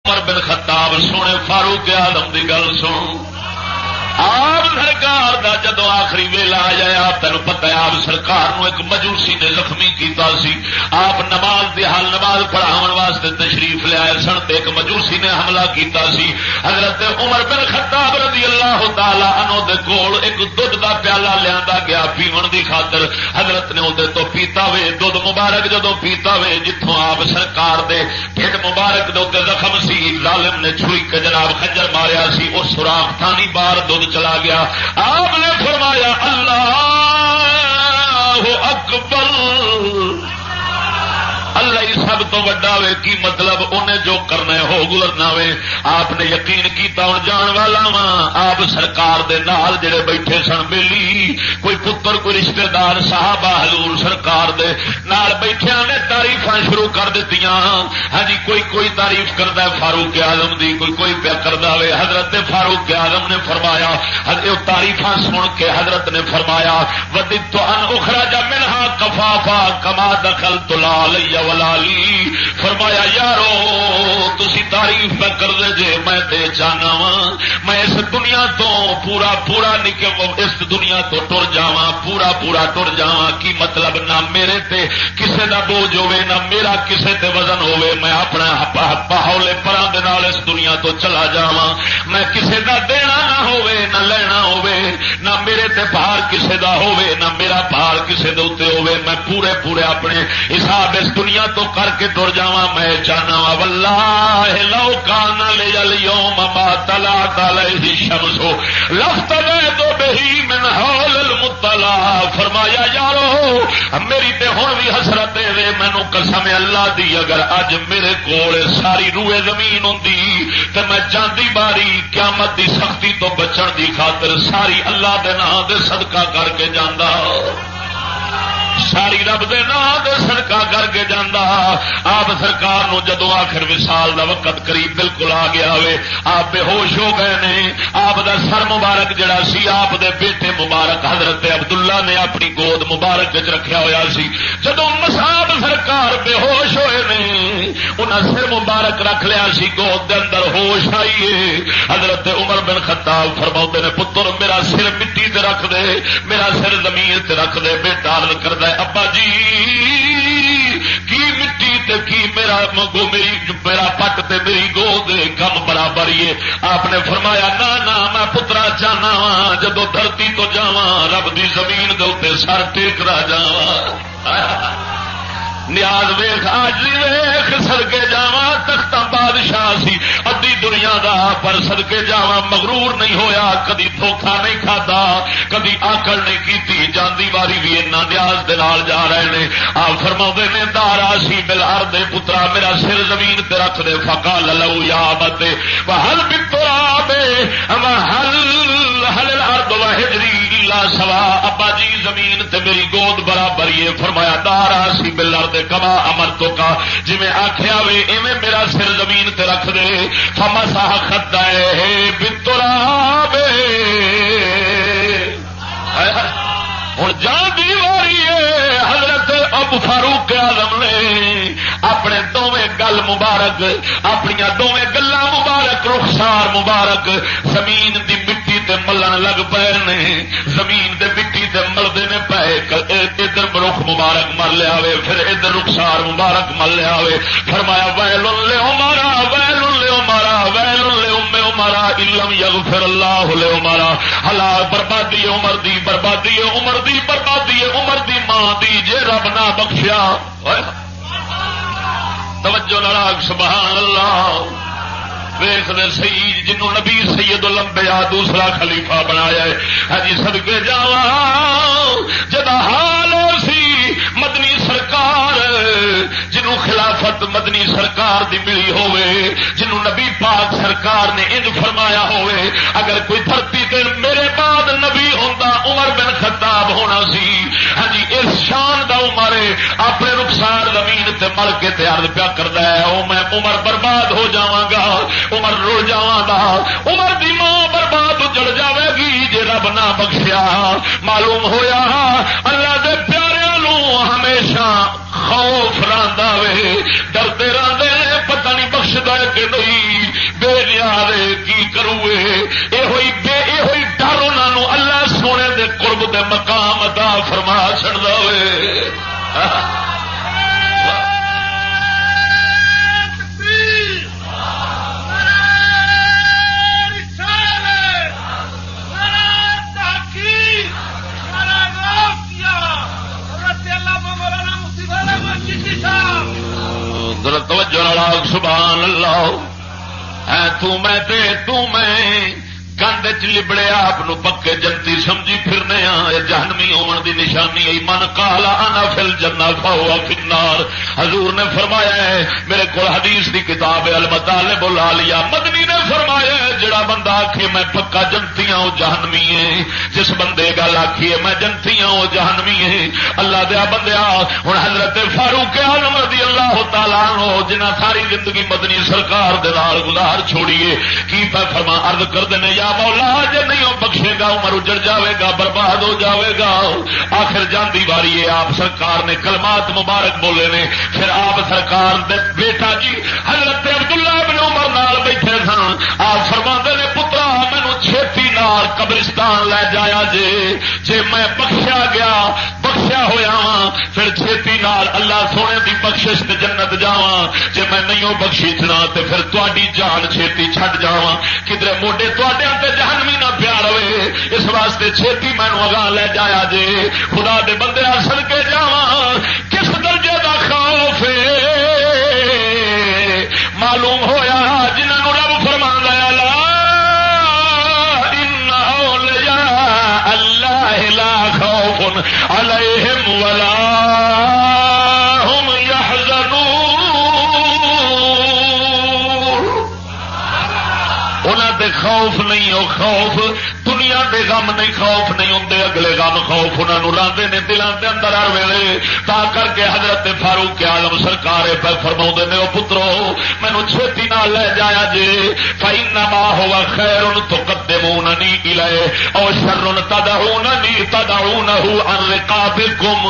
عمر بن خطاب سونے فاروق اعظم دی گل سن. آپ سرکار دا جدو آخری ویلا آ جائے آپ تینوں پتہ ہے آپ سرکار نو ایک مجوسی نے زخمی کیتا سی. آپ نماز دی حال نماز پڑھاون واسطے تشریف لے آئے سن تے ایک مجوسی نے حملہ کیتا سی. حضرت عمر بن خطاب رضی اللہ تعالی عنہ دے کول ایک دودھ دا پیالہ لیا گیا پیون دی خاطر. حضرت نے اودے تو پیتا وے دودھ مبارک جدو پیتا وے جتوں آپ سرکار دے ڈھڈ مبارک دے اوتے زخم سی ظالم نے چھری کے جناب خنجر ماریا سی. اس سوراخ تھانی بار دودھ چلا گیا. آپ نے فرمایا اللہ اکبر اللہ ہی سب تو وڈا وے. کی مطلب انہیں جو کرنا ہے ہو گزرنا وے. آپ نے یقین کیتا ہوں جان والا وا آپ سرکار دے نال جڑے بیٹھے سن بیلی کوئی پتر کوئی رشتہ دار صحابہ حضور سرکار دے نال بیٹھیا نے تعریفاں شروع کر دتیاں. ہاں جی کوئی تعریف کردا ہے فاروق اعظم دی کوئی پیا کردا وے. حضرت فاروق اعظم نے فرمایا حضرت تعریفاں سن کے حضرت نے فرمایا وددت ان اخرج منها کفافا کما دخلت لا علی ولالی. فرمایا یارو تسی تعریف نہ کر دے جے میں تے جانا وا میں اس دنیا تو پورا اس دنیا تو ٹر جاواں پورا ٹر جاواں. کی مطلب نہ میرے تے کسے دا بوجھ ہوے نہ میرا کسے تے وزن ہوے. میں اپنا پہولے پراں دے نال اس دنیا تو چلا جاواں. میں کسے دا دینا نہ ہوے نہ لینا ہوے نہ میرے تے بھار کسے دا ہوے نہ میرا بھار کسے دے اوتے ہوے. میں پورے اپنے حساب اس دنیا تو کر کے ٹر جاواں. میں چاہنا وا واللہ لو کان لیوم ما طلعت علیہ الشمس لافتدیت بہ من حول المطلع. فرمایا یارو میری تے ہن بھی حسرت ہے مینوں قسم اللہ دی اگر اج میرے کول ساری روئے زمین ہوندی تے میں جاندی باری قیامت دی سختی تو بچن دی خاطر ساری اللہ دے نام دے صدقہ کر کے جاندا ساری رب دے نام دے صدقہ کر کے جانا. آپ سرکار نو جدو آخر وصال دا وقت قریب بالکل آ گیا ہوئے آپ بے ہوش ہو گئے نے. آپ دا سر مبارک جڑا سی آپ دے بیٹے مبارک حضرت عبداللہ نے اپنی گود مبارک وچ رکھیا ہویا سی. جدو مصعب سرکار بے ہوش ہوئے نے انہاں سر مبارک رکھ لیا سی گود دے اندر ہوش آئیے. حضرت عمر بن خطاب فرماؤندے نے پتر میرا سر مٹی تے رکھ دے میرا سر زمین تے رکھ دے. بیٹا عرض کردا ابا جی کی مٹی تے کی میرا پٹ تے میری گود کم برابر ہی. آپ نے فرمایا نہ میں پترا چاہنا وا جدو دھرتی تو جاواں رب دی زمین دے اوتے سر ٹیک رہ جاواں. نیاز ویخ آجی ویخ سڑکے جاواں تختاں بادشاہ سی ادھی دنیا دا پر سڑکے جاواں مغرور نہیں ہویا کدی دھوکھا نہیں کھادا کدی آکڑ نہیں کیتی. جاندی واری بھی اینا نیاز دے نال جا رہے نے. آپ فرماؤندے نے دارا سی بالارض پترا میرا سر زمین تے رکھ دے. فقال لو یا ابت وهل بالتراب وهل الارض وهجري الا سوا. ابا جی زمین تے میری گود برابر ہی. فرمایا دارا سی بالارض کما امرتو کا جی میں آخیا وے ایویں میرا سر زمین تے رکھ دے. فمسح خدائے بالتراب. ہوں جان دی واری ہے حضرت ابو فاروق اعظم نے اپنے دونوں گل مبارک اپنی دونوں گلا مبارک رخسار مبارک زمین دی مٹی تے ملن لگ پے نے. زمین دے مٹی تے ملدے نے پے ادھر رخ مبارک مل لیا وے پھر ادھر رخسار مبارک مل لیا وے. فرمایا ویل لعمرا ویل لعمرا ویل لام عمرا ان لم یغفر اللہ لعمرا. ہلاک بربادی عمر دی بربادی عمر دی بربادی عمر دی ماں دی جے رب نہ بخشیا. توجہ نال سبحان اللہ. ویخ دے سید جنوں نبی سید الانبیاء دوسرا خلیفہ بنایا ہے. ہجی صدقے جاواں جدا حال سی مدنی سرکار جنوں خلافت مدنی سرکار دی ملی ہوئے جنوں نبی پاک سرکار نے انج فرمایا ہوئے اگر کوئی دھرتی تے میرے بعد نبی ہوندا عمر بن خطاب ہونا سی. ہاں جی اس شان دا عمر اپنے رخسار زمین تے مل کے تے عرض پیا کردا ہے او میں عمر برباد ہو جاواں گا عمر رو جاواں گا. عمر دی ماں برباد اجڑ جاوے گی جے رب نہ بخشیا. معلوم ہویا اللہ دے پیاریاں نو ہمیشہ خوف راندا وے ڈردے راندے پتہ نہیں بخشدا کہ نہیں. تو میں کندھ چ لبڑے آپ پکے جنتی سمجھی پھرنے جہنمی ہون دی نشانی ای من قال انا فی الجنہ فهو فی النار. حضور نے فرمایا ہے میرے کو حدیث دی کتاب المطالب العالیہ مدنی نے فرمایا ہے جڑا بندہ آکھے میں پکا جنتی ہوں جہنمی ہے. جس بندے گل آکھیے میں جنتی ہوں جہنمی ہے. اللہ دیا بندیا ہن حضرت فاروق اعظم رضی اللہ تعالی عنہ جنہ ساری زندگی مدنی سرکار دے نال گزار چھوڑیے کی فرما عرض کردے نے مولا جے نہیں بخشے گا عمر اجڑ جاوے گا برباد ہو جاوے گا. آخر جاندی باری ہے آپ سرکار نے کلمات مبارک بولے نے. پھر آپ سرکار دے بیٹا جی حضرت عبداللہ بن عمر نال بیٹھے سن. آپ فرماندے نے پترا مینوں چھیتی نال قبرستان لے جایا جے میں بخشیا گیا بخشیا ہویا ہاں پھر چھیتی نال اللہ سونے دی بخشش تے جنت جاواں. جے میں نہیں بخشیچنا تے پھر تہاڈی جان چھیتی چھڈ جاواں کدھر موڈے تہاڈے تے جہنمی نہ پیار ہوئے. اس واسطے چھیتی مینوں اگاں لے جایا جے. خدا دے بندے صدقے جاواں کس درجے دا خوف معلوم ہویا جنہاں رب فرماندا ہے لا ان اولیاء اللہ لا خوف علیہم ولا هم يحزنون. انہاں تے خوف نہیں ہو خوف دنیا دے غم نہیں خوف نہیں ہوندے اگلے غم خوف انہاں نوں راندے نے دلاں دے اندر ہر ویلے. تا کر کے حضرت فاروق اعظم سرکار پہ فرماؤندے نے او پترو مینوں چھیتی نال لے جایا جے. فإنما هو خير تقدمونني إليه او شر تدعونه عن رقابكم.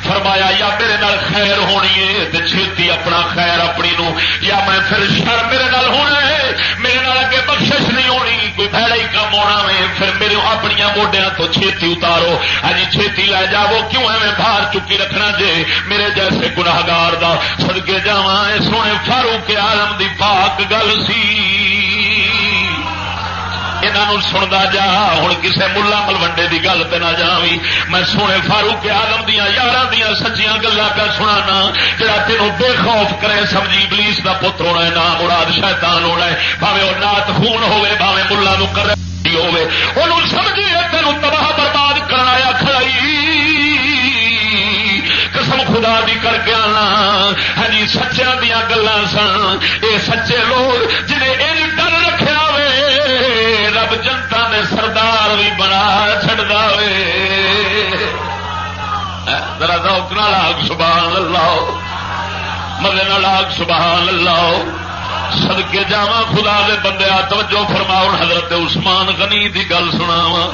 فرمایا یا میرے نال خیر ہونی ہے تے چھیتی اپنا خیر اپنی نو یا میں پھر شر میرے نال ہونا ہے میرے نال اگے بخشش نہیں ہونی کوئی بھڑا ہی کام ہونا ہے. پھر میرے اپنی موڈیاں تو چھیتی اتارو ہجی چھیتی لے جاو کیوں ایویں بھار چکی رکھنا جے میرے جیسے گناہگار دا صدقے جاواں. سونے فاروق اعظم دی پاک گل سی انہوں سنتا جا. ہوں کسے ملا ملوڈے کی گل پہ نہ جاوی. میں سونے فاروق اعظم دیا یاراں دیا سچیاں گلاں پہ سنانا جڑا تینوں بے خوف کرے سمجھی ابلیس دا پتر ہونا ہے نا مراد شیطان ہونا ہے. بھاوے وہ نات خون ہوے بھاوے ملا نو کرے ہوے انہوں سمجھی تینوں تباہ برباد کرایا کھڑائی. قسم خدا دی کر کے آنا ہاں جی سچیاں دیا گلاں سن. اے سچے لوگ جنہیں یہ ڈر رکھا ہوئے رب جنتا نے سردار بھی بنا چڑھتا وے. ذرا ذوق نال آگ سبحان اللہ مزے نال آگ سبحان اللہ. صدقے جاواں خدا دے بندے توجہ فرماؤ. حضرت عثمان غنی دی گل سناواں